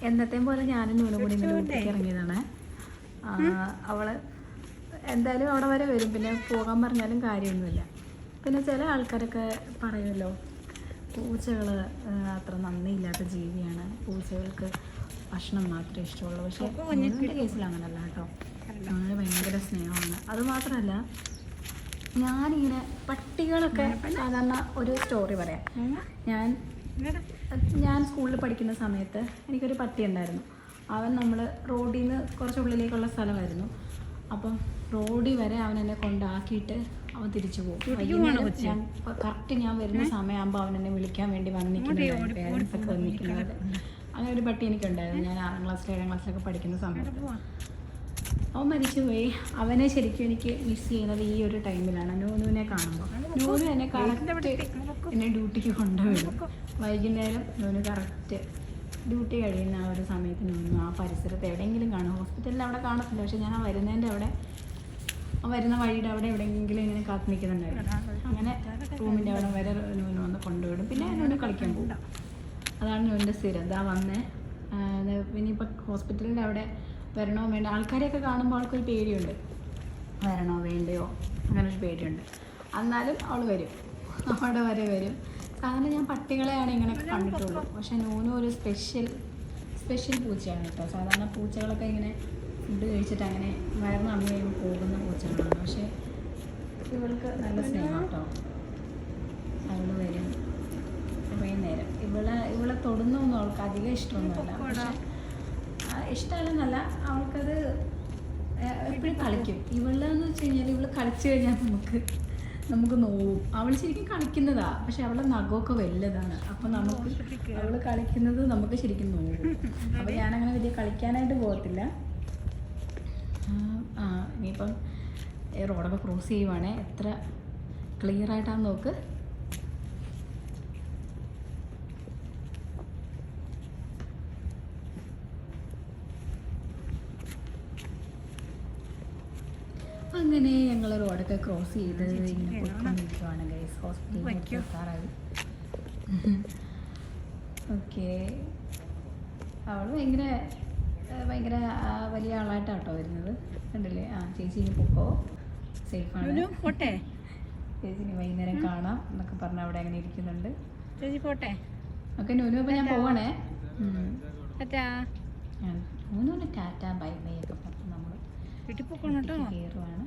എന്നത്തെയും പോലെ ഞാനും നൂനും കൂടി ഇങ്ങനെ ഊട്ടിക്ക് ഇറങ്ങിയതാണ്. അവള് എന്തായാലും അവിടെ വരെ വരും, പിന്നെ പോകാൻ പറഞ്ഞാലും കാര്യമൊന്നുമില്ല. പിന്നെ ചില ആൾക്കാരൊക്കെ പറയുമല്ലോ, പൂച്ചകൾ അത്ര നന്ദിയില്ലാത്ത ജീവിയാണ്, പൂച്ചകൾക്ക് ഭക്ഷണം മാത്രമേ ഇഷ്ടമുള്ളൂ. പക്ഷേ എൻ്റെ കേസിൽ അങ്ങനല്ല കേട്ടോ, ഞങ്ങൾ ഭയങ്കര സ്നേഹമാണ്. അതുമാത്രമല്ല, ഞാനിങ്ങനെ പട്ടികളൊക്കെ സാധാരണ ഒരു സ്റ്റോറി പറയാം. ഞാൻ സ്കൂളിൽ പഠിക്കുന്ന സമയത്ത് എനിക്കൊരു പട്ടി ഉണ്ടായിരുന്നു. അവൻ നമ്മൾ റോഡിൽ നിന്ന് കുറച്ച് ഉള്ളിലേക്കുള്ള സ്ഥലമായിരുന്നു. അപ്പം റോഡിൽ വരെ അവൻ എന്നെ കൊണ്ടാക്കിയിട്ട് അവൻ തിരിച്ചു പോകും. കറക്റ്റ് ഞാൻ വരുന്ന സമയമാകുമ്പോൾ അവൻ എന്നെ വിളിക്കാൻ വേണ്ടി വന്നിരിക്കുന്നുണ്ടായിരുന്നു, പേരൻസ് ഒക്കെ വന്നിരിക്കുന്നത്. അങ്ങനെ ഒരു പട്ടി എനിക്കുണ്ടായിരുന്നു ഞാൻ 6ാം ക്ലാസ്സിൽ 7ാം ക്ലാസ്സിലൊക്കെ പഠിക്കുന്ന സമയത്ത്. അവൻ മരിച്ചുപോയി. അവനെ ശരിക്കും എനിക്ക് മിസ് ചെയ്യുന്നത് ഈ ഒരു ടൈമിലാണ്, നൂനുവിനെ കാണുമ്പോൾ. നൂനു എന്നെ കറക്റ്റ് എന്നെ ഡ്യൂട്ടിക്ക് കൊണ്ടുവരും. വൈകുന്നേരം നൂന് കറക്റ്റ് ഡ്യൂട്ടി കഴിയുന്ന ആ ഒരു സമയത്ത് നൂനു ആ പരിസരത്ത് എവിടെയെങ്കിലും കാണും. ഹോസ്പിറ്റലിൽ അവിടെ കാണത്തില്ല, പക്ഷെ ഞാൻ ആ വരുന്നതിൻ്റെ അവിടെ, വരുന്ന വഴിയുടെ അവിടെ എവിടെയെങ്കിലും ഇങ്ങനെ കാത്തു നിൽക്കുന്നുണ്ടായിരുന്നു. അങ്ങനെ റൂമിൻ്റെ അവിടെ വരെ നൂന് വന്ന് കൊണ്ടുവിടും. പിന്നെ നൂന് കളിക്കാൻ പോകും. അതാണ് നൂൻ്റെ സ്ഥിരം. ഇതാ വന്നേ. പിന്നെ ഇപ്പം ഹോസ്പിറ്റലിൻ്റെ അവിടെ വരണോ വേണ്ട, ആൾക്കാരെയൊക്കെ കാണുമ്പോൾ അവൾക്കൊരു പേടിയുണ്ട്, വരണോ വേണ്ടയോ അങ്ങനൊരു പേടിയുണ്ട്. എന്നാലും അവൾ വരും, അവിടെ വരെ വരും. സാധാരണ ഞാൻ പട്ടികളെയാണ് ഇങ്ങനെ കണ്ടിട്ടുള്ളൂ, പക്ഷെ നൂനും ഒരു സ്പെഷ്യൽ പൂച്ചയാണ് കേട്ടോ. സാധാരണ പൂച്ചകളൊക്കെ ഇങ്ങനെ ഫുഡ് കഴിച്ചിട്ട് അങ്ങനെ വയറിന് അമ്മ കഴിയുമ്പോൾ പോകുന്ന പൂച്ചകളാണ്. പക്ഷേ ഇവൾക്ക് നല്ല സ്നേഹം കേട്ടോ. അവൾ വരും കുറേ നേരം. ഇവളെ തൊടുന്നൊന്നും അവൾക്ക് അധികം ഇഷ്ടമൊന്നുമല്ല. പക്ഷേ ഇഷ്ടമല്ലെന്നല്ല, അവൾക്കത് എപ്പോഴും കളിക്കും. ഇവളെന്ന് വെച്ച് കഴിഞ്ഞാൽ ഇവൾ കളിച്ചു കഴിഞ്ഞാൽ നമുക്ക് നോവും. അവൾ ശരിക്കും കളിക്കുന്നതാ, പക്ഷെ അവളുടെ നഖമൊക്കെ വലുതാണ്. അപ്പം അവൾ കളിക്കുന്നത് നമുക്ക് ശരിക്കും നോവും. അപ്പം ഞാനങ്ങനെ വലിയ കളിക്കാനായിട്ട് പോകത്തില്ല. ഇനിയിപ്പം റോഡൊക്കെ ക്രോസ് ചെയ്യുവാണേ, എത്ര ക്ലിയർ ആയിട്ടാന്ന് നോക്ക്. അങ്ങനെ ഞങ്ങൾ റോഡൊക്കെ ക്രോസ് ചെയ്ത് ഇങ്ങനെ പോയിക്കൊണ്ടിരിക്കുവാണ് ഗൈസ്. ഹോസ്പിറ്റലിൽ എത്താറായി. ഓക്കെ, അവൾ ഭയങ്കര വലിയ ആളായിട്ടാട്ടോ വരുന്നത്, കണ്ടില്ലേ? ചേച്ചി ഇനി പൊക്കോ, സേഫാണ്, പോട്ടെ ചേച്ചിനി വൈകുന്നേരം കാണാം എന്നൊക്കെ പറഞ്ഞ് അവിടെ അങ്ങനെ ഇരിക്കുന്നുണ്ട്. ചേച്ചി പോട്ടെ. ഓക്കെ നൂനു, അപ്പം ഞാൻ പോവാണേ. നൂനുവിന് ടാറ്റ ബൈ ബൈ ഒക്കെ പറഞ്ഞ് നമ്മൾ വീട്ടിൽ കയറുവാണ്.